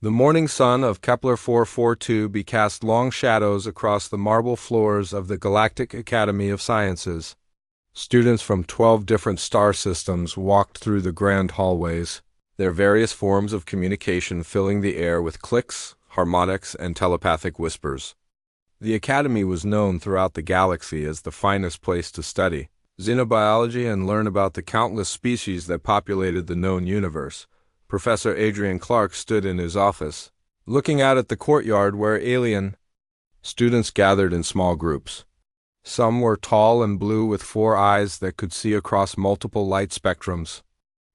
The morning sun of Kepler 442 be cast long shadows across the marble floors of the Galactic Academy of Sciences. Students from 12 different star systems walked through the grand hallways, their various forms of communication filling the air with clicks, harmonics, and telepathic whispers. The Academy was known throughout the galaxy as the finest place to study xenobiology and learn about the countless species that populated the known universe. Professor Adrian Clark stood in his office, looking out at the courtyard where alien students gathered in small groups. Some were tall and blue with 4 eyes that could see across multiple light spectrums.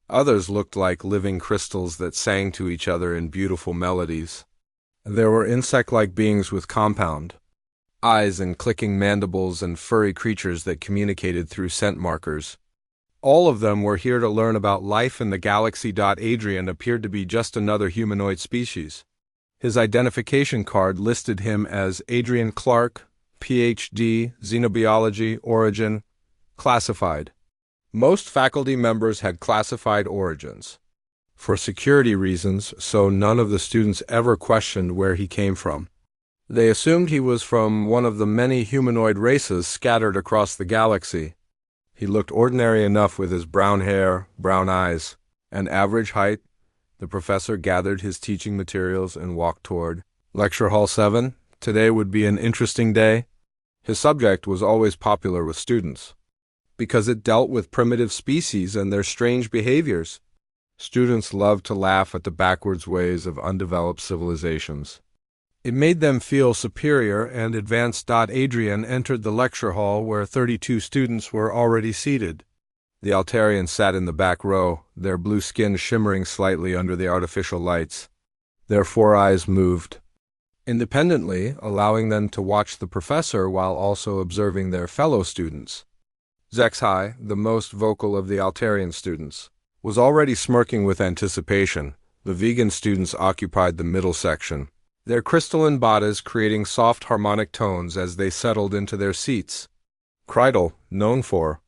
Others looked like living crystals that sang to each other in beautiful melodies. There were insect-like beings with compound eyes and clicking mandibles and furry creatures that communicated through scent markers. All of them were here to learn about life in the galaxy. Adrian appeared to be just another humanoid species. His identification card listed him as Adrian Clark, Ph.D., Xenobiology, Origin, Classified. Most faculty members had classified origins for security reasons, so none of the students ever questioned where he came from. They assumed he was from one of the many humanoid races scattered across the galaxy. He looked ordinary enough with his brown hair, brown eyes, and average height. The professor gathered his teaching materials and walked toward Lecture Hall 7. Today would be an interesting day. His subject was always popular with students, because it dealt with primitive species and their strange behaviors. Students loved to laugh at the backwards ways of undeveloped civilizations. It made them feel superior and advanced. Adrian entered the lecture hall where 32 students were already seated. The Altarians sat in the back row, their blue skin shimmering slightly under the artificial lights. Their 4 eyes moved independently, allowing them to watch the professor while also observing their fellow students. Zexhai, the most vocal of the Altarian students, was already smirking with anticipation. The vegan students occupied the middle section, their crystalline bodies creating soft harmonic tones as they settled into their seats. Kreidel, known for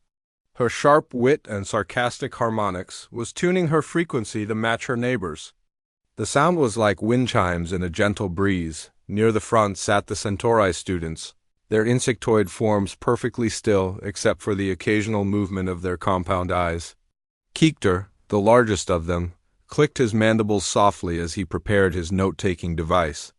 her sharp wit and sarcastic harmonics, was tuning her frequency to match her neighbors. The sound was like wind chimes in a gentle breeze. Near the front sat the Centauri students, their insectoid forms perfectly still except for the occasional movement of their compound eyes. Keekter, the largest of them, clicked his mandibles softly as he prepared his note-taking device.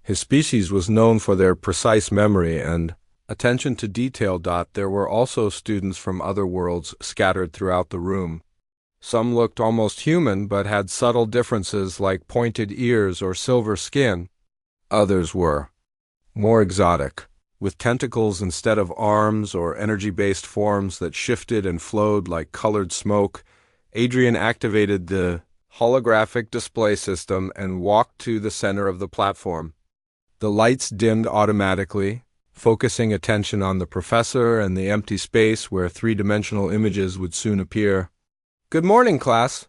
His species was known for their precise memory and attention to detail. There were also students from other worlds scattered throughout the room. Some looked almost human but had subtle differences like pointed ears or silver skin. Others were more exotic, with tentacles instead of arms or energy-based forms that shifted and flowed like colored smoke. Adrian activated the holographic display system and walked to the center of the platform. The lights dimmed automatically, focusing attention on the professor and the empty space where 3-dimensional images would soon appear. "Good morning, class,"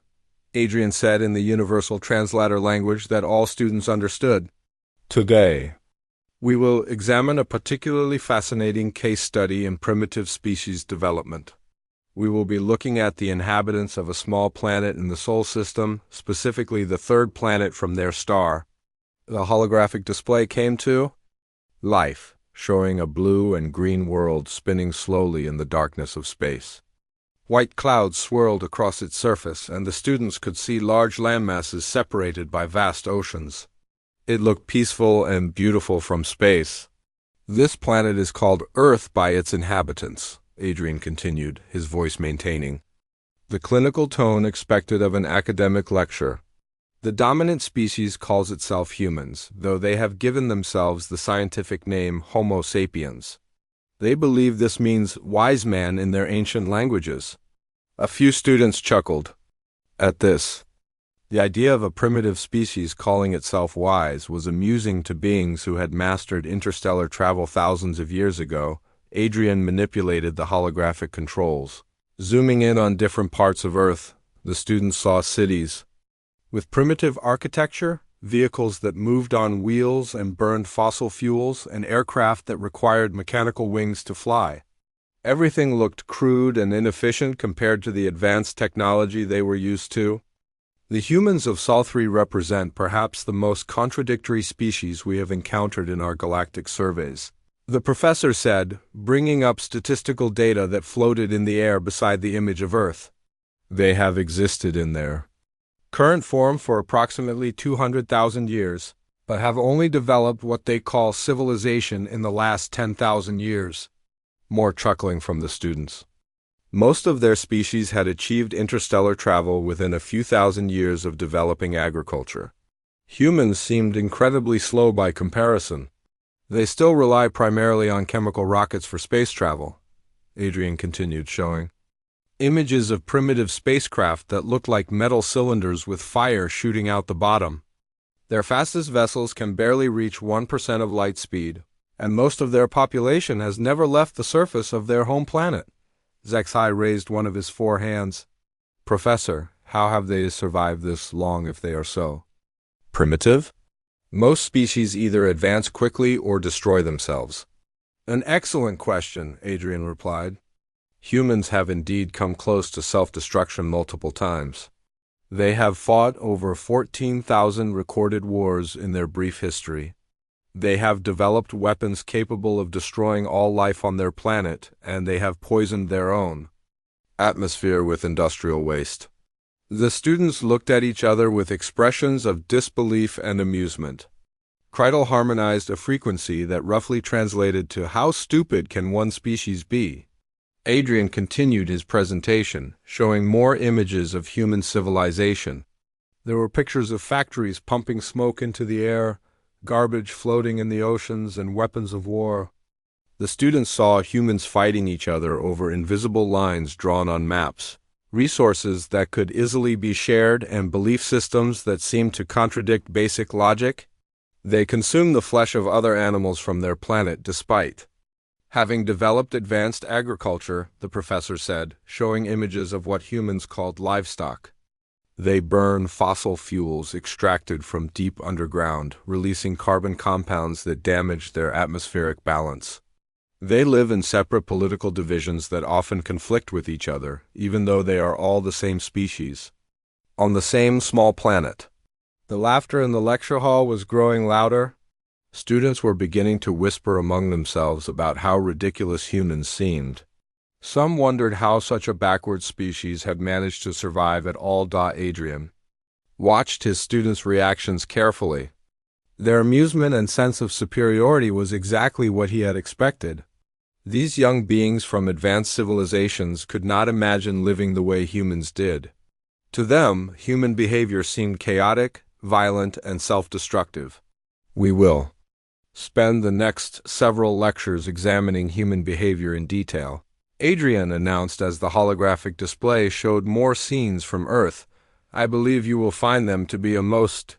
Adrian said in the universal translator language that all students understood. "Today, we will examine a particularly fascinating case study in primitive species development. We will be looking at the inhabitants of a small planet in the Sol system, specifically the 3rd planet from their star." The holographic display came to life, showing a blue and green world spinning slowly in the darkness of space. White clouds swirled across its surface, and the students could see large landmasses separated by vast oceans. It looked peaceful and beautiful from space. "This planet is called Earth by its inhabitants," Adrian continued, his voice maintaining the clinical tone expected of an academic lecture. "The dominant species calls itself humans, though they have given themselves the scientific name Homo sapiens. They believe this means wise man in their ancient languages." A few students chuckled at this. The idea of a primitive species calling itself wise was amusing to beings who had mastered interstellar travel thousands of years ago. Adrian manipulated the holographic controls. Zooming in on different parts of Earth, the students saw cities with primitive architecture, vehicles that moved on wheels and burned fossil fuels, and aircraft that required mechanical wings to fly. Everything looked crude and inefficient compared to the advanced technology they were used to. The humans of Sol 3 represent perhaps the most contradictory species we have encountered in our galactic surveys. The professor said, bringing up statistical data that floated in the air beside the image of Earth. They have existed in their current form for approximately 200,000 years, but have only developed what they call civilization in the last 10,000 years. More chuckling from the students. Most of their species had achieved interstellar travel within a few thousand years of developing agriculture. Humans seemed incredibly slow by comparison. They still rely primarily on chemical rockets for space travel, Adrian continued, showing images of primitive spacecraft that looked like metal cylinders with fire shooting out the bottom. Their fastest vessels can barely reach 1% of light speed, and most of their population has never left the surface of their home planet. Zexai raised one of his four hands. Professor, how have they survived this long if they are so primitive? Most species either advance quickly or destroy themselves. An excellent question, Adrian replied. Humans have indeed come close to self-destruction multiple times. They have fought over 14,000 recorded wars in their brief history. They have developed weapons capable of destroying all life on their planet, and they have poisoned their own atmosphere with industrial waste. The students looked at each other with expressions of disbelief and amusement. Kreidel harmonized a frequency that roughly translated to "How stupid can one species be?" Adrian continued his presentation, showing more images of human civilization. There were pictures of factories pumping smoke into the air, garbage floating in the oceans, and weapons of war. The students saw humans fighting each other over invisible lines drawn on maps, resources that could easily be shared, and belief systems that seemed to contradict basic logic. They consumed the flesh of other animals from their planet despite having developed advanced agriculture, the professor said, showing images of what humans called livestock. They burn fossil fuels extracted from deep underground, releasing carbon compounds that damage their atmospheric balance. They live in separate political divisions that often conflict with each other, even though they are all the same species, on the same small planet. The laughter in the lecture hall was growing louder. Students were beginning to whisper among themselves about how ridiculous humans seemed. Some wondered how such a backward species had managed to survive at all. Adrian watched his students' reactions carefully. Their amusement and sense of superiority was exactly what he had expected. These young beings from advanced civilizations could not imagine living the way humans did. To them, human behavior seemed chaotic, violent, and self-destructive. We will spend the next several lectures examining human behavior in detail, Adrian announced as the holographic display showed more scenes from Earth. I believe you will find them to be a most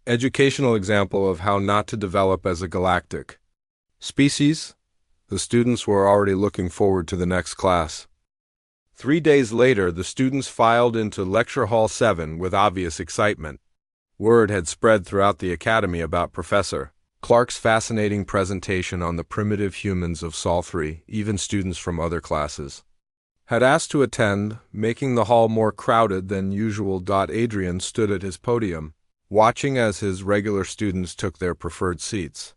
educational example of how not to develop as a galactic species. The students were already looking forward to the next class. 3 days later, the students filed into Lecture Hall 7 with obvious excitement. Word had spread throughout the academy about Professor Clark's fascinating presentation on the primitive humans of Sol 3. Even students from other classes had asked to attend, making the hall more crowded than usual. Adrian stood at his podium, watching as his regular students took their preferred seats.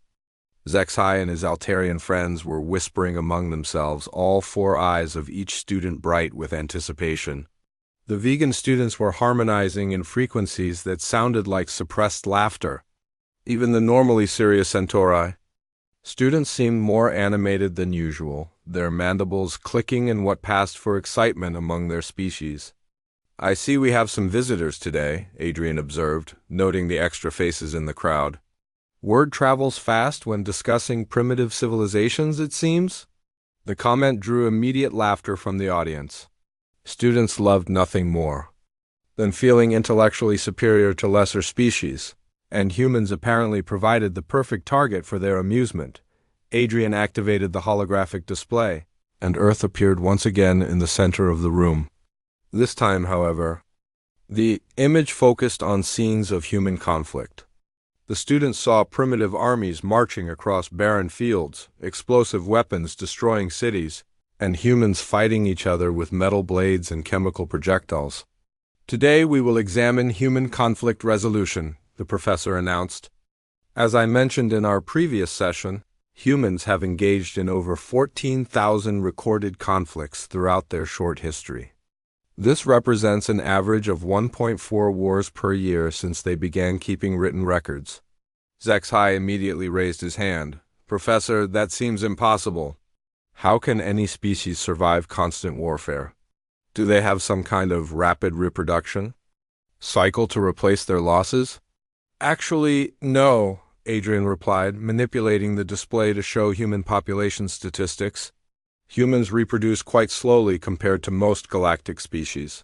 Zexai and his Altarian friends were whispering among themselves, all 4 eyes of each student bright with anticipation. The vegan students were harmonizing in frequencies that sounded like suppressed laughter. Even the normally serious Centauri students seemed more animated than usual, their mandibles clicking in what passed for excitement among their species. I see we have some visitors today, Adrian observed, noting the extra faces in the crowd. Word travels fast when discussing primitive civilizations, it seems. The comment drew immediate laughter from the audience. Students loved nothing more than feeling intellectually superior to lesser species, and humans apparently provided the perfect target for their amusement. Adrian activated the holographic display, and Earth appeared once again in the center of the room. This time, however, the image focused on scenes of human conflict. The students saw primitive armies marching across barren fields, explosive weapons destroying cities, and humans fighting each other with metal blades and chemical projectiles. Today we will examine human conflict resolution, the professor announced. As I mentioned in our previous session, humans have engaged in over 14,000 recorded conflicts throughout their short history. This represents an average of 1.4 wars per year since they began keeping written records. HFY immediately raised his hand. Professor, that seems impossible. How can any species survive constant warfare? Do they have some kind of rapid reproduction? Cycle to replace their losses? Actually, no, Adrian replied, manipulating the display to show human population statistics. Humans reproduce quite slowly compared to most galactic species.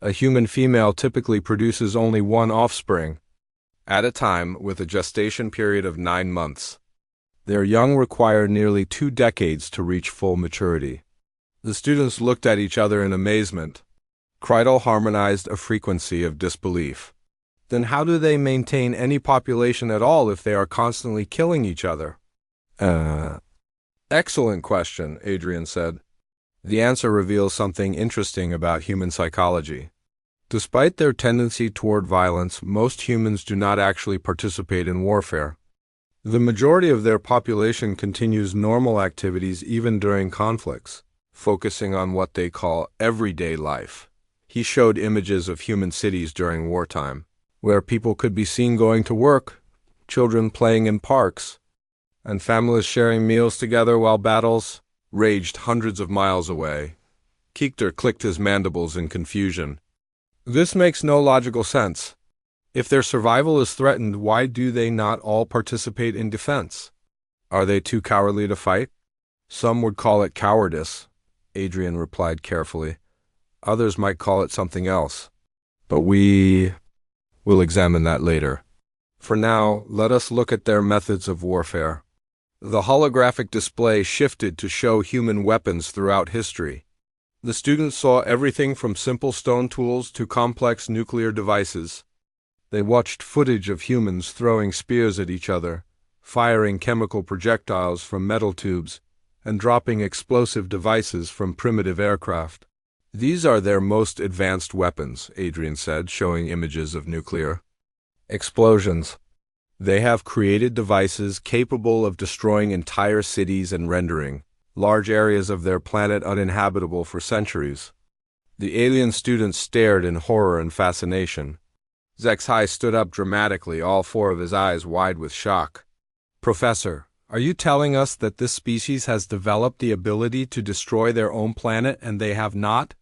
A human female typically produces only one offspring at a time, with a gestation period of 9 months. Their young require nearly 2 decades to reach full maturity. The students looked at each other in amazement. Kreidel harmonized a frequency of disbelief. Then how do they maintain any population at all if they are constantly killing each other? Excellent question, Adrian said. The answer reveals something interesting about human psychology. Despite their tendency toward violence, most humans do not actually participate in warfare. The majority of their population continues normal activities even during conflicts, focusing on what they call everyday life. He showed images of human cities during wartime, where people could be seen going to work, children playing in parks, and families sharing meals together while battles raged hundreds of miles away. Keekter clicked his mandibles in confusion. This makes no logical sense. If their survival is threatened, why do they not all participate in defense? Are they too cowardly to fight? Some would call it cowardice, Adrian replied carefully. Others might call it something else. But we will examine that later. For now, let us look at their methods of warfare. The holographic display shifted to show human weapons throughout history. The students saw everything from simple stone tools to complex nuclear devices. They watched footage of humans throwing spears at each other, firing chemical projectiles from metal tubes, and dropping explosive devices from primitive aircraft. These are their most advanced weapons, Adrian said, showing images of nuclear explosions. They have created devices capable of destroying entire cities and rendering large areas of their planet uninhabitable for centuries. The alien students stared in horror and fascination. HFY stood up dramatically, all 4 of his eyes wide with shock. Professor, are you telling us that this species has developed the ability to destroy their own planet and they have not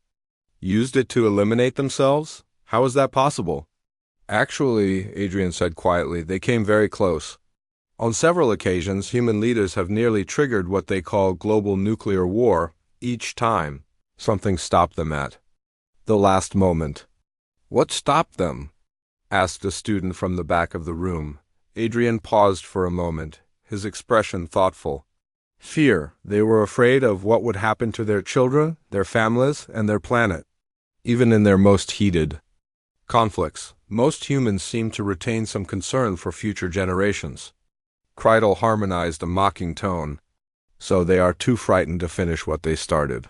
used it to eliminate themselves? How is that possible? Actually, Adrian said quietly, they came very close. On several occasions, human leaders have nearly triggered what they call global nuclear war, each time something stopped them at the last moment. What stopped them? Asked a student from the back of the room. Adrian paused for a moment, his expression thoughtful. Fear. They were afraid of what would happen to their children, their families, and their planet, even in their most heated conflicts. Most humans seem to retain some concern for future generations. Kreidel harmonized a mocking tone. So they are too frightened to finish what they started.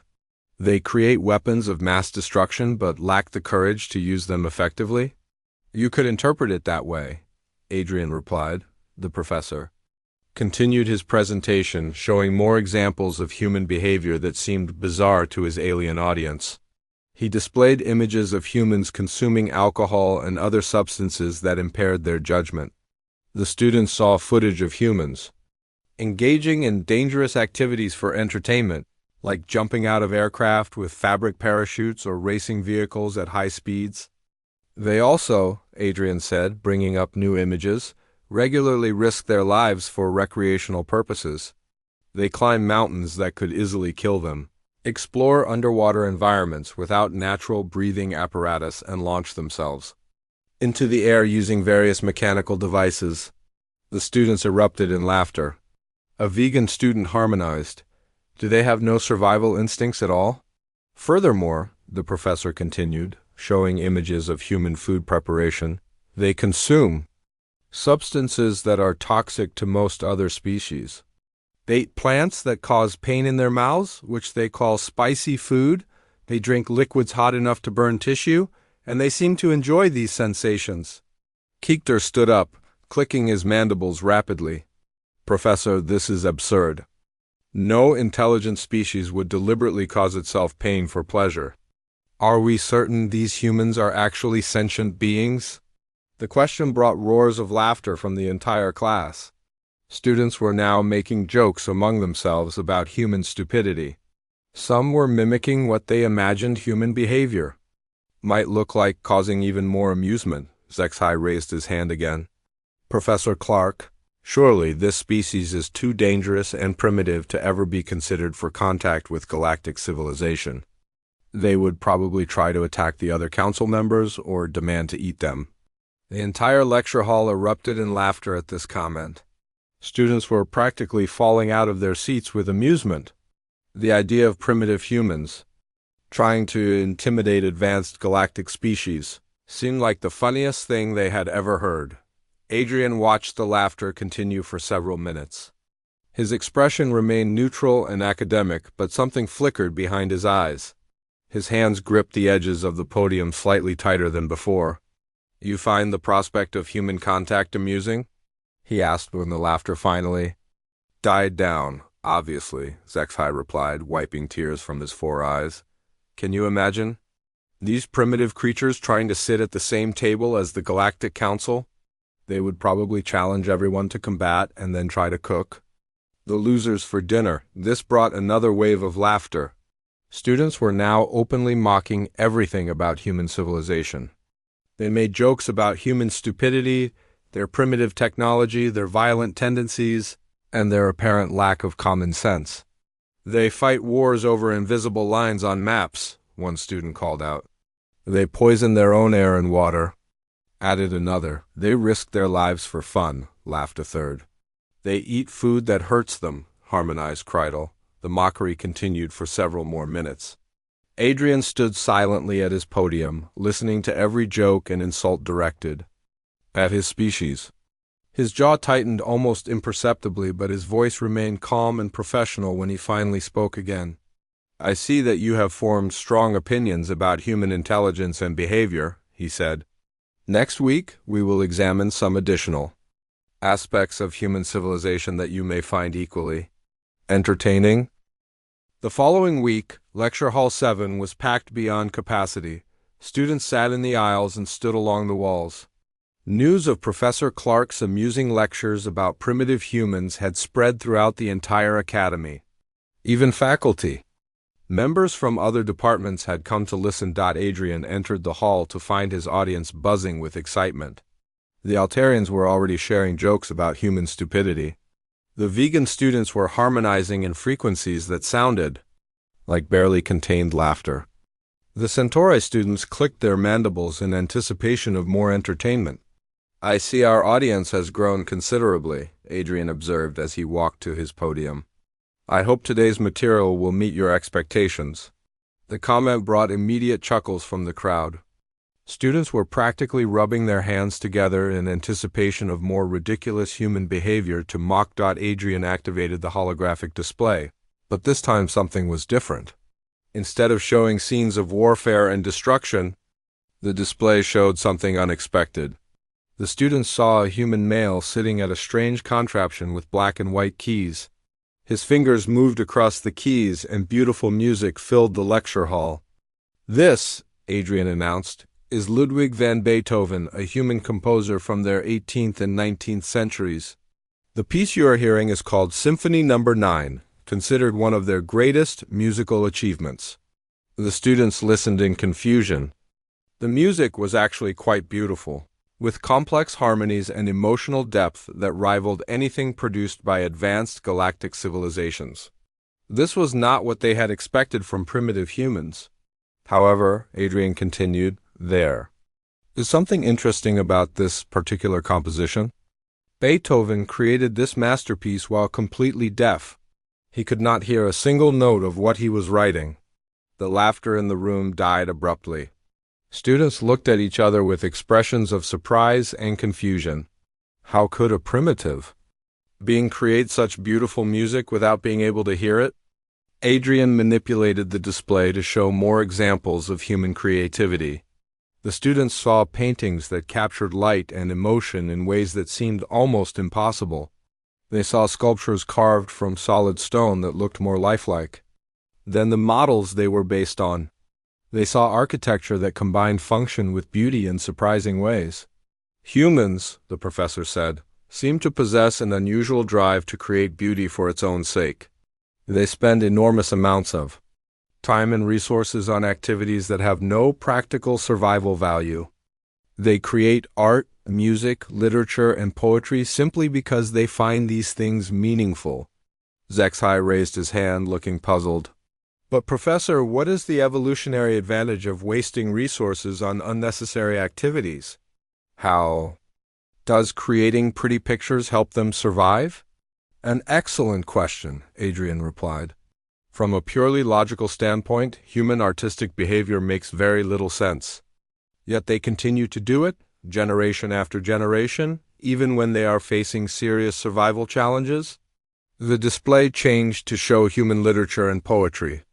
They create weapons of mass destruction but lack the courage to use them effectively? You could interpret it that way, Adrian replied. The professor continued his presentation, showing more examples of human behavior that seemed bizarre to his alien audience. He displayed images of humans consuming alcohol and other substances that impaired their judgment. The students saw footage of humans engaging in dangerous activities for entertainment, like jumping out of aircraft with fabric parachutes or racing vehicles at high speeds. They also, Adrian said, bringing up new images, regularly risk their lives for recreational purposes. They climb mountains that could easily kill them, explore underwater environments without natural breathing apparatus, and launch themselves into the air using various mechanical devices. The students erupted in laughter. A vegan student harmonized. Do they have no survival instincts at all? Furthermore, the professor continued, showing images of human food preparation, they consume substances that are toxic to most other species. They eat plants that cause pain in their mouths, which they call spicy food. They drink liquids hot enough to burn tissue, and they seem to enjoy these sensations. Keekter stood up, clicking his mandibles rapidly. Professor, this is absurd. No intelligent species would deliberately cause itself pain for pleasure. Are we certain these humans are actually sentient beings? The question brought roars of laughter from the entire class. Students were now making jokes among themselves about human stupidity. Some were mimicking what they imagined human behavior might look like, causing even more amusement. Zexhai raised his hand again. Professor Clark, surely this species is too dangerous and primitive to ever be considered for contact with galactic civilization. They would probably try to attack the other council members or demand to eat them. The entire lecture hall erupted in laughter at this comment. Students were practically falling out of their seats with amusement. The idea of primitive humans trying to intimidate advanced galactic species seemed like the funniest thing they had ever heard. Adrian watched the laughter continue for several minutes. His expression remained neutral and academic, but something flickered behind his eyes. His hands gripped the edges of the podium slightly tighter than before. You find the prospect of human contact amusing? He asked when the laughter finally died down. Obviously, Zexhai replied, wiping tears from his 4 eyes. Can you imagine? These primitive creatures trying to sit at the same table as the Galactic Council? They would probably challenge everyone to combat and then try to cook. The losers for dinner. This brought another wave of laughter. Students were now openly mocking everything about human civilization. They made jokes about human stupidity, their primitive technology, their violent tendencies, and their apparent lack of common sense. They fight wars over invisible lines on maps, one student called out. They poison their own air and water, added another. They risk their lives for fun, laughed a third. They eat food that hurts them, harmonized Kreidel. The mockery continued for several more minutes. Adrian stood silently at his podium, listening to every joke and insult directed at his species. His jaw tightened almost imperceptibly, but his voice remained calm and professional when he finally spoke again. I see that you have formed strong opinions about human intelligence and behavior, he said. Next week, we will examine some additional aspects of human civilization that you may find equally entertaining. The following week, Lecture Hall 7 was packed beyond capacity. Students sat in the aisles and stood along the walls. News of Professor Clark's amusing lectures about primitive humans had spread throughout the entire academy. Even faculty members from other departments had come to listen. Adrian entered the hall to find his audience buzzing with excitement. The Altarians were already sharing jokes about human stupidity. The vegan students were harmonizing in frequencies that sounded like barely contained laughter. The Centauri students clicked their mandibles in anticipation of more entertainment. I see our audience has grown considerably, Adrian observed as he walked to his podium. I hope today's material will meet your expectations. The comment brought immediate chuckles from the crowd. Students were practically rubbing their hands together in anticipation of more ridiculous human behavior to mock. Adrian activated the holographic display, but this time something was different. Instead of showing scenes of warfare and destruction, the display showed something unexpected. The students saw a human male sitting at a strange contraption with black and white keys. His fingers moved across the keys and beautiful music filled the lecture hall. This, Adrian announced, is Ludwig van Beethoven, a human composer from their 18th and 19th centuries. The piece you are hearing is called Symphony No. 9, considered one of their greatest musical achievements. The students listened in confusion. The music was actually quite beautiful, with complex harmonies and emotional depth that rivaled anything produced by advanced galactic civilizations. This was not what they had expected from primitive humans. However, Adrian continued, there is something interesting about this particular composition. Beethoven created this masterpiece while completely deaf. He could not hear a single note of what he was writing. The laughter in the room died abruptly. Students looked at each other with expressions of surprise and confusion. How could a primitive being create such beautiful music without being able to hear it? Adrian manipulated the display to show more examples of human creativity. The students saw paintings that captured light and emotion in ways that seemed almost impossible. They saw sculptures carved from solid stone that looked more lifelike than the models they were based on. They saw architecture that combined function with beauty in surprising ways. Humans, the professor said, seem to possess an unusual drive to create beauty for its own sake. They spend enormous amounts of time and resources on activities that have no practical survival value. They create art, music, literature, and poetry simply because they find these things meaningful. Zexhai raised his hand, looking puzzled. But Professor, what is the evolutionary advantage of wasting resources on unnecessary activities? How does creating pretty pictures help them survive? An excellent question, Adrian replied. From a purely logical standpoint, human artistic behavior makes very little sense. Yet they continue to do it, generation after generation, even when they are facing serious survival challenges. The display changed to show human literature and poetry.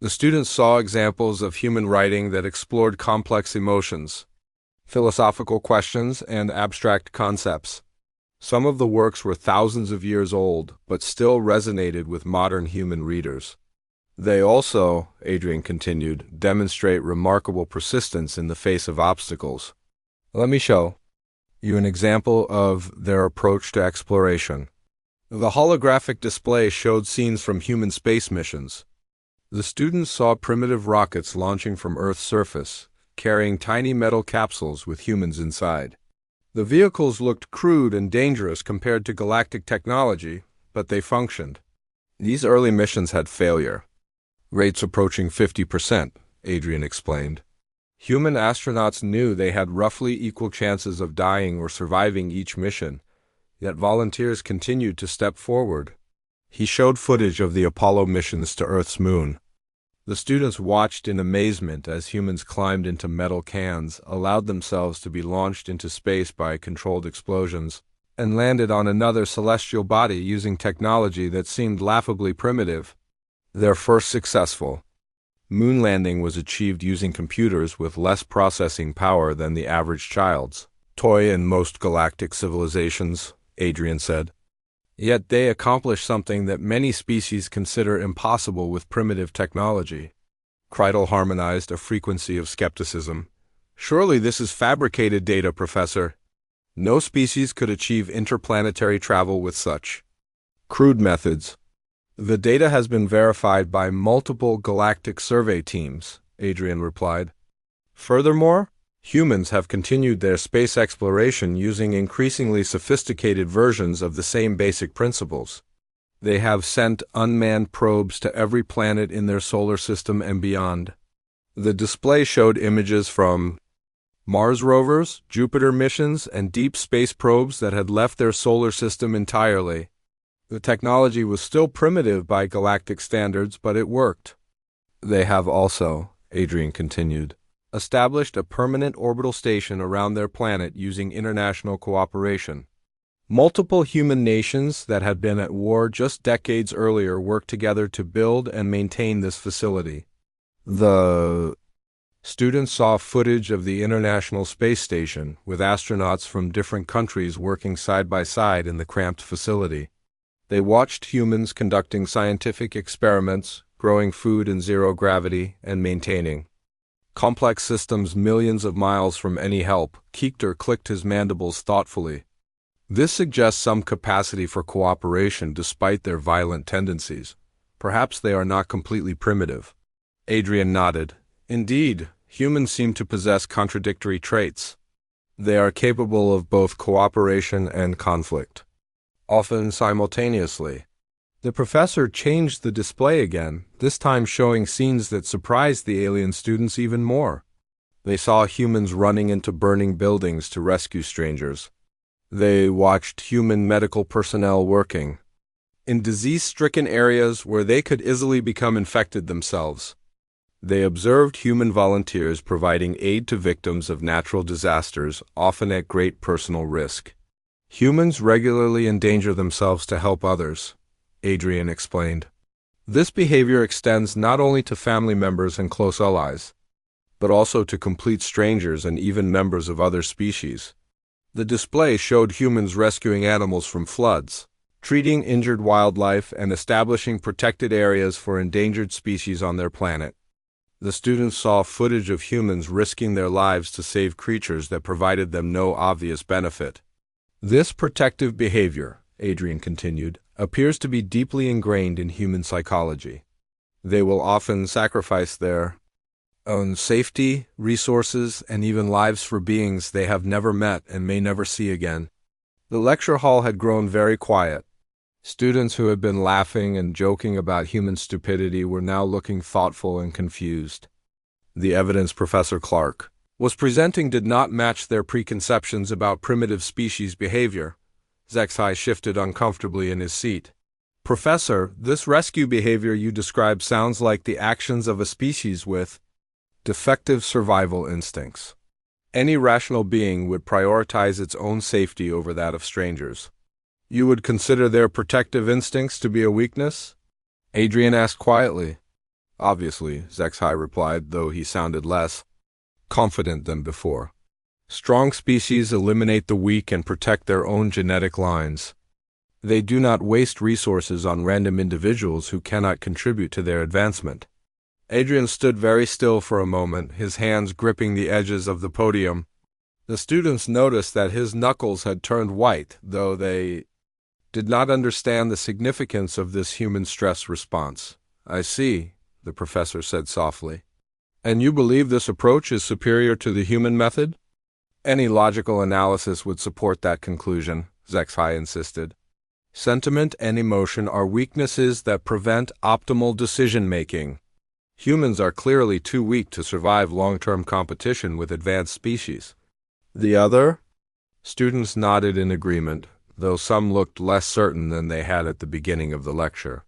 The students saw examples of human writing that explored complex emotions, philosophical questions, and abstract concepts. Some of the works were thousands of years old, but still resonated with modern human readers. They also, Adrian continued, demonstrate remarkable persistence in the face of obstacles. Let me show you an example of their approach to exploration. The holographic display showed scenes from human space missions. The students saw primitive rockets launching from Earth's surface, carrying tiny metal capsules with humans inside. The vehicles looked crude and dangerous compared to galactic technology, but they functioned. These early missions had failure rates approaching 50%, Adrian explained. Human astronauts knew they had roughly equal chances of dying or surviving each mission, yet volunteers continued to step forward. He showed footage of the Apollo missions to Earth's moon. The students watched in amazement as humans climbed into metal cans, allowed themselves to be launched into space by controlled explosions, and landed on another celestial body using technology that seemed laughably primitive. Their first successful moon landing was achieved using computers with less processing power than the average child's toy in most galactic civilizations, Adrian said. Yet they accomplished something that many species consider impossible with primitive technology. Kreidel harmonized a frequency of skepticism. Surely this is fabricated data, Professor. No species could achieve interplanetary travel with such crude methods. The data has been verified by multiple galactic survey teams, Adrian replied. Furthermore, humans have continued their space exploration using increasingly sophisticated versions of the same basic principles. They have sent unmanned probes to every planet in their solar system and beyond. The display showed images from Mars rovers, Jupiter missions, and deep space probes that had left their solar system entirely. The technology was still primitive by galactic standards, but it worked. They have also, Adrian continued, established a permanent orbital station around their planet using international cooperation. Multiple human nations that had been at war just decades earlier worked together to build and maintain this facility. The students saw footage of the International Space Station, with astronauts from different countries working side by side in the cramped facility. They watched humans conducting scientific experiments, growing food in zero gravity, and maintaining complex systems millions of miles from any help. Keekter clicked his mandibles thoughtfully. This suggests some capacity for cooperation despite their violent tendencies. Perhaps they are not completely primitive. Adrian nodded. Indeed, humans seem to possess contradictory traits. They are capable of both cooperation and conflict, often simultaneously. The professor changed the display again, this time showing scenes that surprised the alien students even more. They saw humans running into burning buildings to rescue strangers. They watched human medical personnel working in disease-stricken areas where they could easily become infected themselves. They observed human volunteers providing aid to victims of natural disasters, often at great personal risk. Humans regularly endanger themselves to help others, Adrian explained. This behavior extends not only to family members and close allies. but also to complete strangers and even members of other species. The display showed humans rescuing animals from floods, treating injured wildlife, and establishing protected areas for endangered species on their planet. The students saw footage of humans risking their lives to save creatures that provided them no obvious benefit. This protective behavior, Adrian continued, appears to be deeply ingrained in human psychology. They will often sacrifice their own safety, resources, and even lives for beings they have never met and may never see again. The lecture hall had grown very quiet. Students who had been laughing and joking about human stupidity were now looking thoughtful and confused. The evidence Professor Clark was presenting did not match their preconceptions about primitive species behavior. Zexai shifted uncomfortably in his seat. Professor, this rescue behavior you describe sounds like the actions of a species with defective survival instincts. Any rational being would prioritize its own safety over that of strangers. You would consider their protective instincts to be a weakness? Adrian asked quietly. Obviously, Zexai replied, though he sounded less confident than before. Strong species eliminate the weak and protect their own genetic lines. They do not waste resources on random individuals who cannot contribute to their advancement. Adrian stood very still for a moment, his hands gripping the edges of the podium. The students noticed that his knuckles had turned white, though they did not understand the significance of this human stress response. I see, the professor said softly. And you believe this approach is superior to the human method? Any logical analysis would support that conclusion, Zexai insisted. Sentiment and emotion are weaknesses that prevent optimal decision-making. Humans are clearly too weak to survive long-term competition with advanced species. The other? Students nodded in agreement, though some looked less certain than they had at the beginning of the lecture.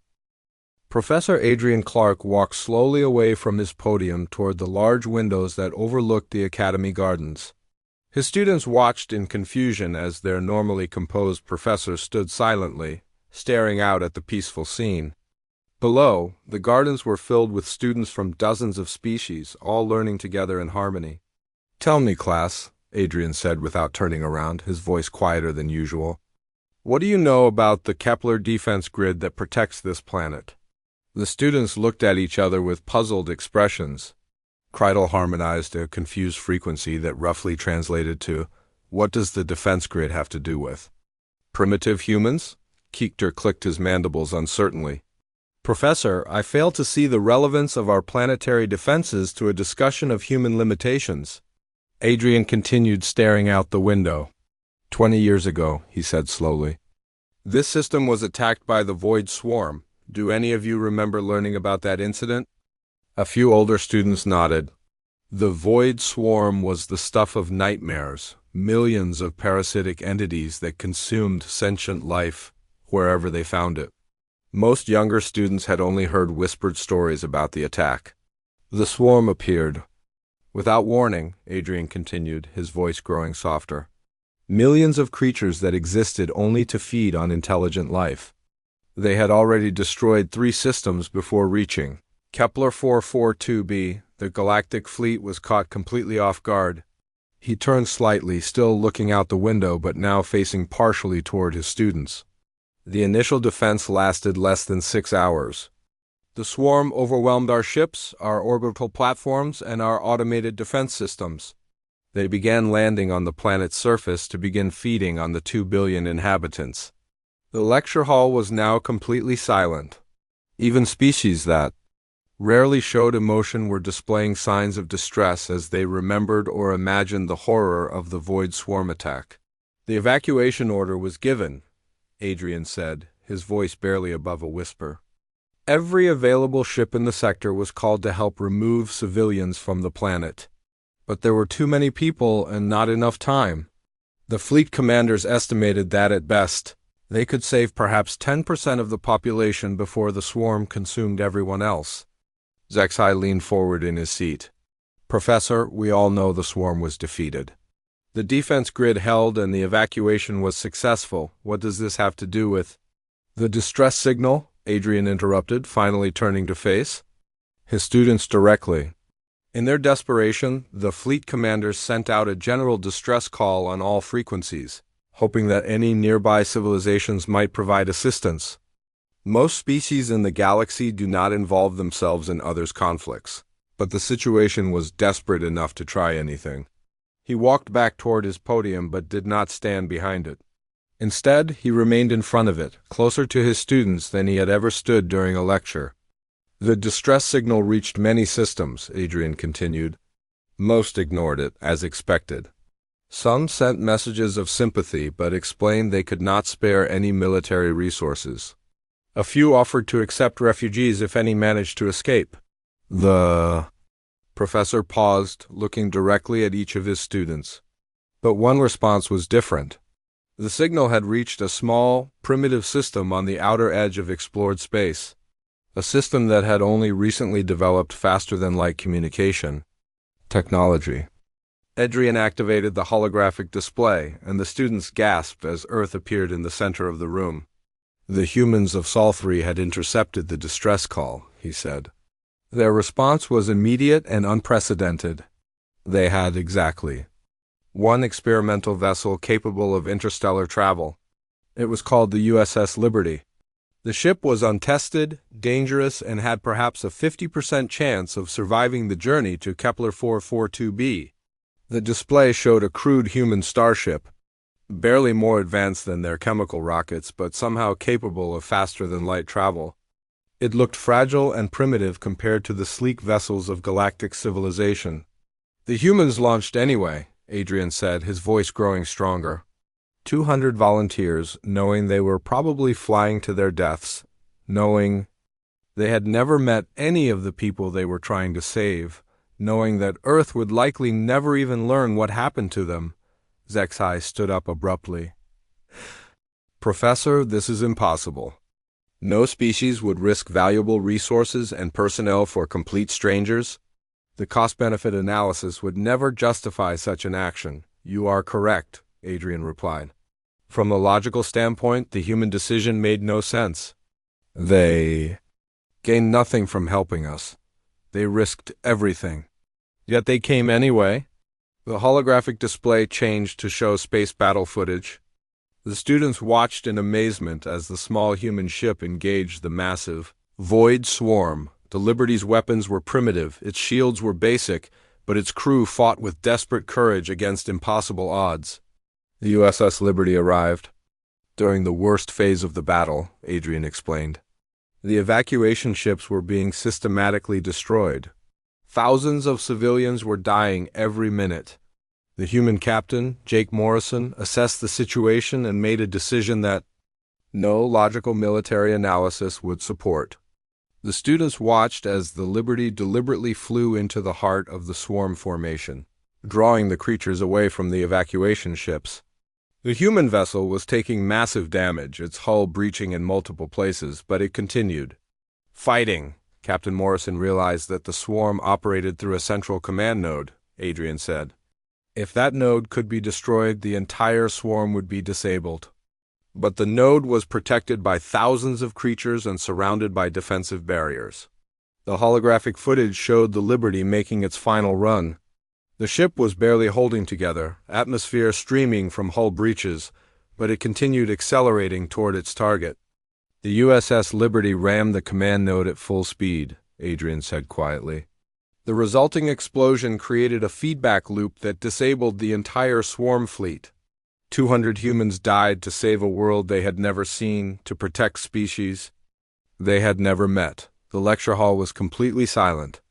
Professor Adrian Clark walked slowly away from his podium toward the large windows that overlooked the Academy gardens. His students watched in confusion as their normally composed professor stood silently, staring out at the peaceful scene. Below, the gardens were filled with students from dozens of species, all learning together in harmony. Tell me, class, Adrian said without turning around, his voice quieter than usual. What do you know about the Kepler defense grid that protects this planet? The students looked at each other with puzzled expressions. Kreidel harmonized a confused frequency that roughly translated to, what does the defense grid have to do with? Primitive humans? Keekter clicked his mandibles uncertainly. Professor, I fail to see the relevance of our planetary defenses to a discussion of human limitations. Adrian continued staring out the window. 20 years ago, he said slowly. This system was attacked by the Void Swarm. Do any of you remember learning about that incident? A few older students nodded. The Void Swarm was the stuff of nightmares, millions of parasitic entities that consumed sentient life wherever they found it. Most younger students had only heard whispered stories about the attack. The swarm appeared. Without warning, Adrian continued, his voice growing softer. Millions of creatures that existed only to feed on intelligent life. They had already destroyed 3 systems before reaching Kepler 442b. The galactic fleet was caught completely off guard. He turned slightly, still looking out the window but now facing partially toward his students. The initial defense lasted less than 6 hours. The swarm overwhelmed our ships, our orbital platforms, and our automated defense systems. They began landing on the planet's surface to begin feeding on the 2 billion inhabitants. The lecture hall was now completely silent. Even species that rarely showed emotion were displaying signs of distress as they remembered or imagined the horror of the Void Swarm attack. The evacuation order was given, Adrian said, his voice barely above a whisper. Every available ship in the sector was called to help remove civilians from the planet. But there were too many people and not enough time. The fleet commanders estimated that, at best, they could save perhaps 10% of the population before the swarm consumed everyone else. Zexai leaned forward in his seat. Professor, we all know the swarm was defeated. The defense grid held and the evacuation was successful. What does this have to do with the distress signal? Adrian interrupted, finally turning to face his students directly. In their desperation, the fleet commanders sent out a general distress call on all frequencies, hoping that any nearby civilizations might provide assistance. Most species in the galaxy do not involve themselves in others' conflicts, but the situation was desperate enough to try anything. He walked back toward his podium but did not stand behind it. Instead, he remained in front of it, closer to his students than he had ever stood during a lecture. The distress signal reached many systems, Adrian continued. Most ignored it, as expected. Some sent messages of sympathy but explained they could not spare any military resources. A few offered to accept refugees if any managed to escape. The professor paused, looking directly at each of his students. But one response was different. The signal had reached a small, primitive system on the outer edge of explored space. A system that had only recently developed faster-than-light communication technology. Adrian activated the holographic display, and the students gasped as Earth appeared in the center of the room. The humans of Sol 3 had intercepted the distress call, he said. Their response was immediate and unprecedented. They had exactly one experimental vessel capable of interstellar travel. It was called the USS Liberty. The ship was untested, dangerous, and had perhaps a 50% chance of surviving the journey to Kepler 442b. The display showed a crude human starship, barely more advanced than their chemical rockets, but somehow capable of faster-than-light travel. It looked fragile and primitive compared to the sleek vessels of galactic civilization. The humans launched anyway, Adrian said, his voice growing stronger. 200 volunteers, knowing they were probably flying to their deaths, knowing they had never met any of the people they were trying to save, knowing that Earth would likely never even learn what happened to them. Zexai stood up abruptly. Professor, this is impossible. No species would risk valuable resources and personnel for complete strangers. The cost-benefit analysis would never justify such an action. You are correct, Adrian replied. From a logical standpoint, the human decision made no sense. They gained nothing from helping us. They risked everything. Yet they came anyway. The holographic display changed to show space battle footage. The students watched in amazement as the small human ship engaged the massive Void Swarm. The Liberty's weapons were primitive, its shields were basic, but its crew fought with desperate courage against impossible odds. The USS Liberty arrived during the worst phase of the battle, Adrian explained. The evacuation ships were being systematically destroyed. Thousands of civilians were dying every minute. The human captain, Jake Morrison, assessed the situation and made a decision that no logical military analysis would support. The students watched as the Liberty deliberately flew into the heart of the swarm formation, drawing the creatures away from the evacuation ships. The human vessel was taking massive damage, its hull breaching in multiple places, but it continued. Fighting. Captain Morrison realized that the swarm operated through a central command node, Adrian said. If that node could be destroyed, the entire swarm would be disabled. But the node was protected by thousands of creatures and surrounded by defensive barriers. The holographic footage showed the Liberty making its final run. The ship was barely holding together, atmosphere streaming from hull breaches, but it continued accelerating toward its target. The USS Liberty rammed the command node at full speed, Adrian said quietly. The resulting explosion created a feedback loop that disabled the entire swarm fleet. 200 humans died to save a world they had never seen, to protect species they had never met. The lecture hall was completely silent.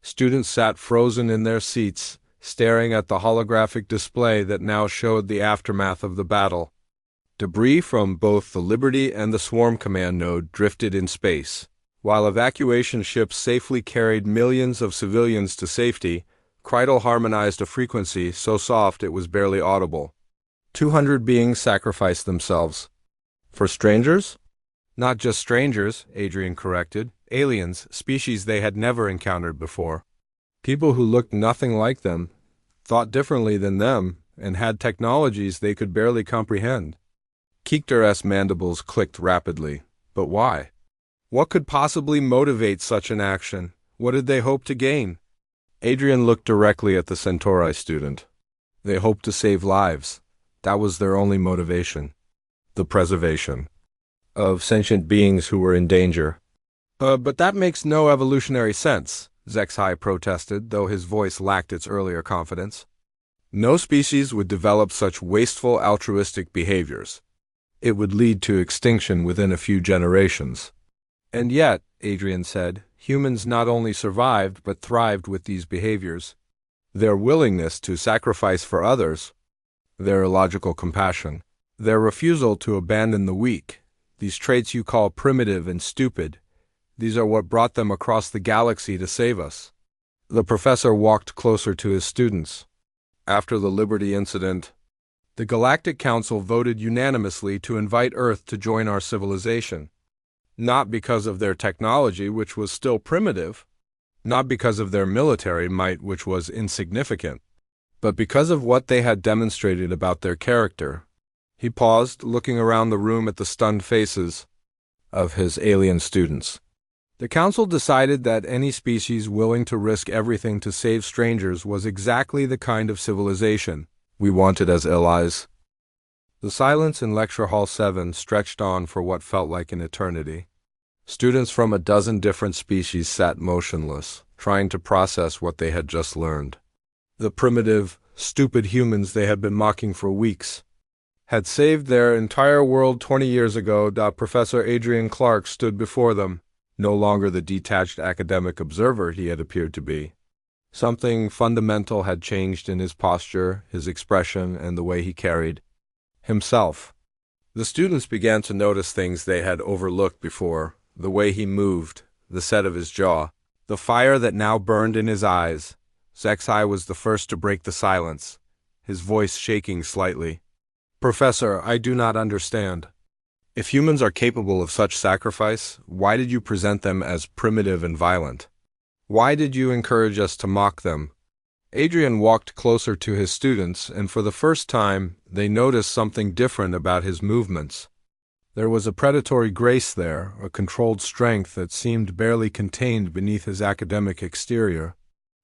Students sat frozen in their seats, staring at the holographic display that now showed the aftermath of the battle. Debris from both the Liberty and the Swarm Command node drifted in space. While evacuation ships safely carried millions of civilians to safety, Kreidel harmonized a frequency so soft it was barely audible. 200 beings sacrificed themselves. For strangers? Not just strangers, Adrian corrected. Aliens, species they had never encountered before. People who looked nothing like them, thought differently than them, and had technologies they could barely comprehend. Keekter's mandibles clicked rapidly. But why? What could possibly motivate such an action? What did they hope to gain? Adrian looked directly at the Centauri student. They hoped to save lives. That was their only motivation. The preservation of sentient beings who were in danger. But that makes no evolutionary sense, Zexai protested, though his voice lacked its earlier confidence. No species would develop such wasteful altruistic behaviors. It would lead to extinction within a few generations. And yet, Adrian said, humans not only survived but thrived with these behaviors. Their willingness to sacrifice for others, their illogical compassion, their refusal to abandon the weak, these traits you call primitive and stupid, these are what brought them across the galaxy to save us. The professor walked closer to his students. After the Liberty incident, the Galactic Council voted unanimously to invite Earth to join our civilization. Not because of their technology, which was still primitive, not because of their military might, which was insignificant, but because of what they had demonstrated about their character. He paused, looking around the room at the stunned faces of his alien students. The council decided that any species willing to risk everything to save strangers was exactly the kind of civilization we wanted as allies. The silence in Lecture Hall 7 stretched on for what felt like an eternity. Students from a dozen different species sat motionless, trying to process what they had just learned. The primitive, stupid humans they had been mocking for weeks had saved their entire world 20 years ago. Professor Adrian Clark stood before them, no longer the detached academic observer he had appeared to be. Something fundamental had changed in his posture, his expression, and the way he carried himself. The students began to notice things they had overlooked before, the way he moved, the set of his jaw, the fire that now burned in his eyes. Zexai was the first to break the silence, his voice shaking slightly. Professor, I do not understand. If humans are capable of such sacrifice, why did you present them as primitive and violent? Why did you encourage us to mock them? Adrian walked closer to his students, and for the first time, they noticed something different about his movements. There was a predatory grace there, a controlled strength that seemed barely contained beneath his academic exterior.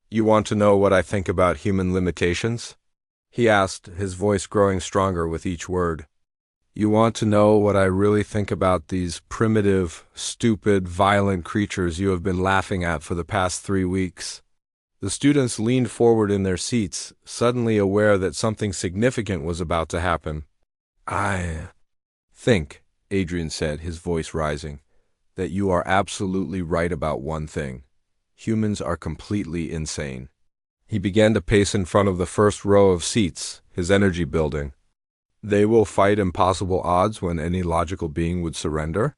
You want to know what I think about human limitations? He asked, his voice growing stronger with each word. You want to know what I really think about these primitive, stupid, violent creatures you have been laughing at for the past 3 weeks? The students leaned forward in their seats, suddenly aware that something significant was about to happen. I think, Adrian said, his voice rising, that you are absolutely right about one thing. Humans are completely insane. He began to pace in front of the first row of seats, his energy building. They will fight impossible odds when any logical being would surrender.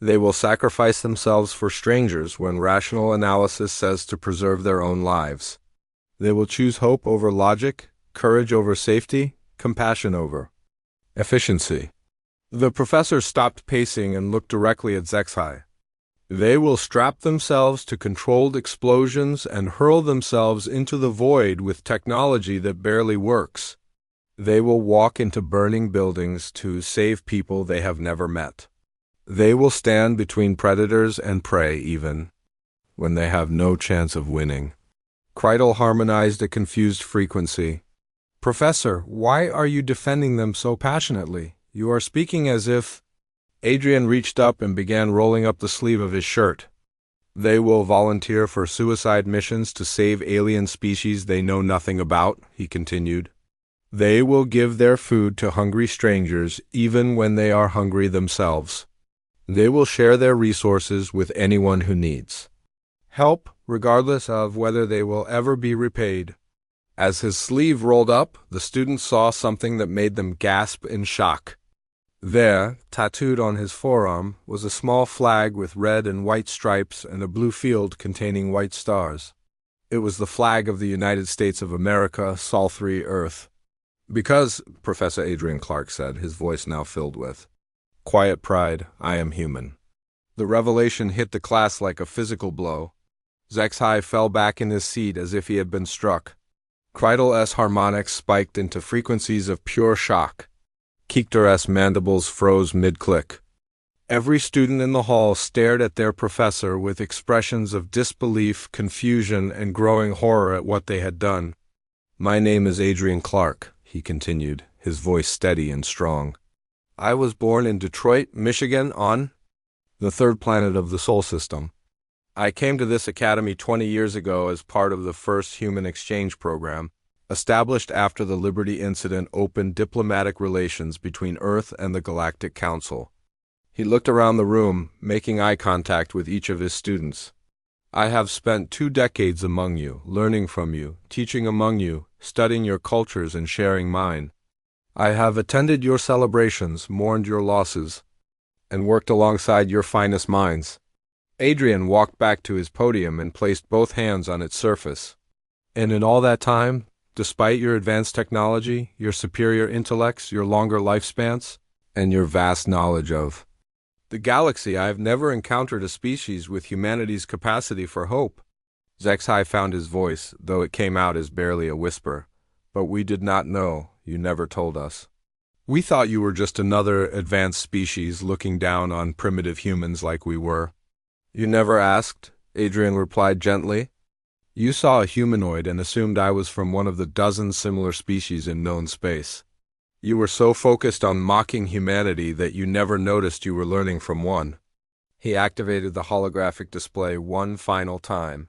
They will sacrifice themselves for strangers when rational analysis says to preserve their own lives. They will choose hope over logic, courage over safety, compassion over efficiency. The professor stopped pacing and looked directly at Zexai. They will strap themselves to controlled explosions and hurl themselves into the void with technology that barely works. They will walk into burning buildings to save people they have never met. They will stand between predators and prey even when they have no chance of winning. Kreidel harmonized a confused frequency. Professor, why are you defending them so passionately? You are speaking as if... Adrian reached up and began rolling up the sleeve of his shirt. They will volunteer for suicide missions to save alien species they know nothing about, he continued. They will give their food to hungry strangers even when they are hungry themselves. They will share their resources with anyone who needs help, regardless of whether they will ever be repaid. As his sleeve rolled up, the students saw something that made them gasp in shock. There, tattooed on his forearm, was a small flag with red and white stripes and a blue field containing white stars. It was the flag of the United States of America, Sol 3 Earth. Because, Professor Adrian Clark said, his voice now filled with quiet pride, I am human. The revelation hit the class like a physical blow. Zexai fell back in his seat as if he had been struck. Kreidel's harmonics spiked into frequencies of pure shock. Keekter's mandibles froze mid-click. Every student in the hall stared at their professor with expressions of disbelief, confusion, and growing horror at what they had done. "My name is Adrian Clark," he continued, his voice steady and strong. "I was born in Detroit, Michigan, on the third planet of the Sol system. I came to this academy 20 years ago as part of the first human exchange program, established after the Liberty Incident opened diplomatic relations between Earth and the Galactic Council." He looked around the room, making eye contact with each of his students. "I have spent 2 decades among you, learning from you, teaching among you, studying your cultures and sharing mine. I have attended your celebrations, mourned your losses, and worked alongside your finest minds." Adrian walked back to his podium and placed both hands on its surface. "And in all that time, despite your advanced technology, your superior intellects, your longer lifespans, and your vast knowledge of the galaxy, I have never encountered a species with humanity's capacity for hope." Zexai found his voice, though it came out as barely a whisper. "But we did not know. You never told us. We thought you were just another advanced species looking down on primitive humans like we were." "You never asked," Adrian replied gently. "You saw a humanoid and assumed I was from one of the dozen similar species in known space. You were so focused on mocking humanity that you never noticed you were learning from one." He activated the holographic display one final time,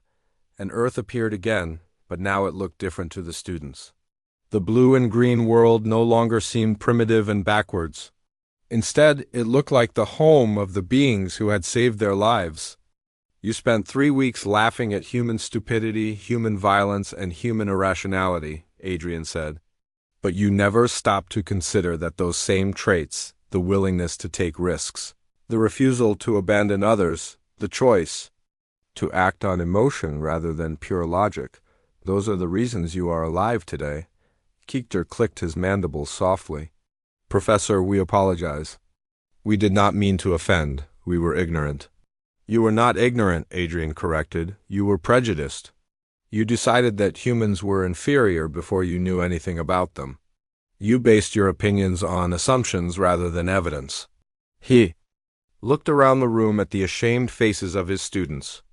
and Earth appeared again, but now it looked different to the students. The blue and green world no longer seemed primitive and backwards. Instead, it looked like the home of the beings who had saved their lives. "You spent 3 weeks laughing at human stupidity, human violence, and human irrationality," Adrian said. "But you never stopped to consider that those same traits, the willingness to take risks, the refusal to abandon others, the choice to act on emotion rather than pure logic, those are the reasons you are alive today." Keekter clicked his mandibles softly. "Professor, we apologize. We did not mean to offend. We were ignorant." "You were not ignorant," Adrian corrected. "You were prejudiced. You decided that humans were inferior before you knew anything about them. You based your opinions on assumptions rather than evidence." He looked around the room at the ashamed faces of his students.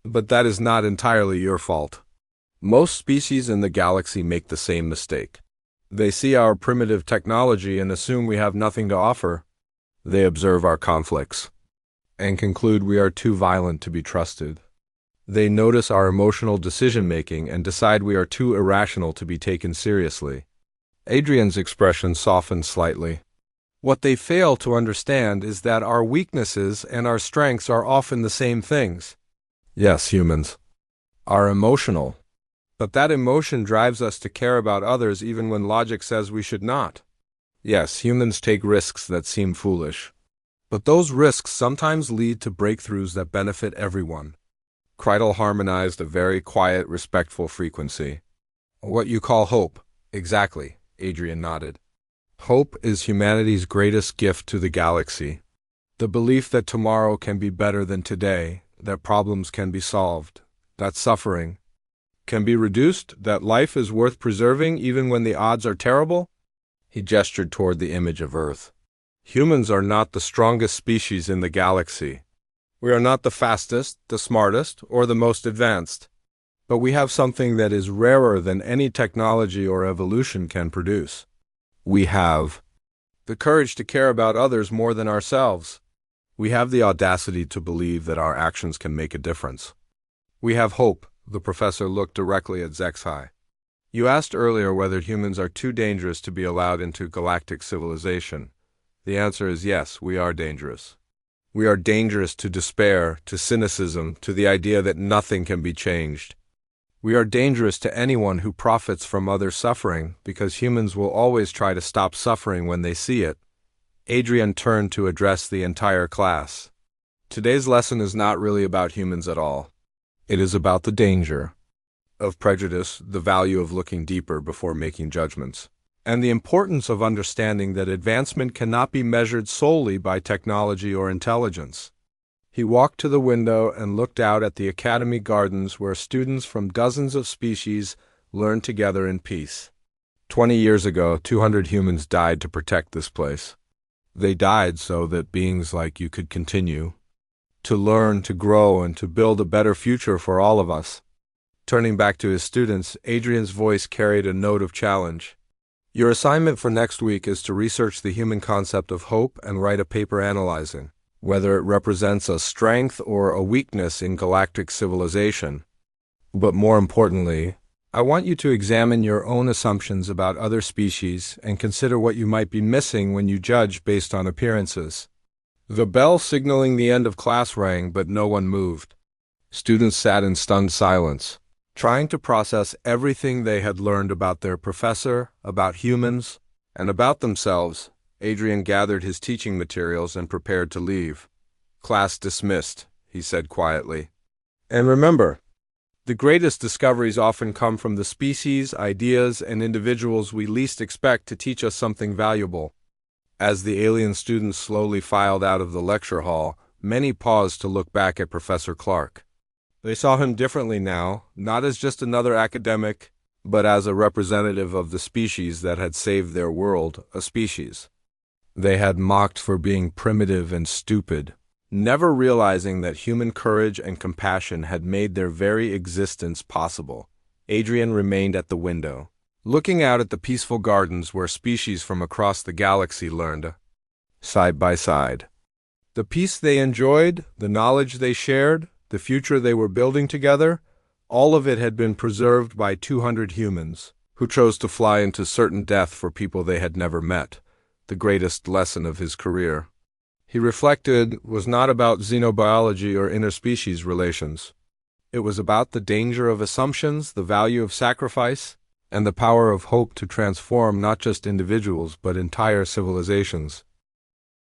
"But that is not entirely your fault. Most species in the galaxy make the same mistake. They see our primitive technology and assume we have nothing to offer. They observe our conflicts and conclude we are too violent to be trusted. They notice our emotional decision-making and decide we are too irrational to be taken seriously." Adrian's expression softened slightly. "What they fail to understand is that our weaknesses and our strengths are often the same things. Yes, humans are emotional. But that emotion drives us to care about others even when logic says we should not. Yes, humans take risks that seem foolish. But those risks sometimes lead to breakthroughs that benefit everyone." Kreidel harmonized a very quiet, respectful frequency. "What you call hope." "Exactly," Adrian nodded. "Hope is humanity's greatest gift to the galaxy. The belief that tomorrow can be better than today, that problems can be solved, that suffering can be reduced, that life is worth preserving even when the odds are terrible." He gestured toward the image of Earth. "Humans are not the strongest species in the galaxy. We are not the fastest, the smartest, or the most advanced. But we have something that is rarer than any technology or evolution can produce. We have the courage to care about others more than ourselves. We have the audacity to believe that our actions can make a difference. We have hope." The professor looked directly at Zexai. "You asked earlier whether humans are too dangerous to be allowed into galactic civilization. The answer is yes, we are dangerous. We are dangerous to despair, to cynicism, to the idea that nothing can be changed. We are dangerous to anyone who profits from other suffering, because humans will always try to stop suffering when they see it." Adrian turned to address the entire class. "Today's lesson is not really about humans at all. It is about the danger of prejudice, the value of looking deeper before making judgments, and the importance of understanding that advancement cannot be measured solely by technology or intelligence." He walked to the window and looked out at the academy gardens where students from dozens of species learned together in peace. 20 years ago, 200 humans died to protect this place. They died so that beings like you could continue to learn, to grow, and to build a better future for all of us. Turning back to his students, Adrian's voice carried a note of challenge. Your assignment for next week is to research the human concept of hope and write a paper analyzing whether it represents a strength or a weakness in galactic civilization. But more importantly, I want you to examine your own assumptions about other species and consider what you might be missing when you judge based on appearances. The bell signaling the end of class rang, but no one moved. Students sat in stunned silence, trying to process everything they had learned about their professor, about humans, and about themselves. Adrian gathered his teaching materials and prepared to leave. Class dismissed, he said quietly. And remember, the greatest discoveries often come from the species, ideas, and individuals we least expect to teach us something valuable. As the alien students slowly filed out of the lecture hall, many paused to look back at Professor Clark. They saw him differently now, not as just another academic, but as a representative of the species that had saved their world, a species they had mocked for being primitive and stupid, never realizing that human courage and compassion had made their very existence possible. Adrian remained at the window, looking out at the peaceful gardens where species from across the galaxy learned, side by side. The peace they enjoyed, the knowledge they shared, the future they were building together, all of it had been preserved by 200 humans, who chose to fly into certain death for people they had never met, the greatest lesson of his career. He reflected was not about xenobiology or interspecies relations. It was about the danger of assumptions, the value of sacrifice, and the power of hope to transform not just individuals but entire civilizations.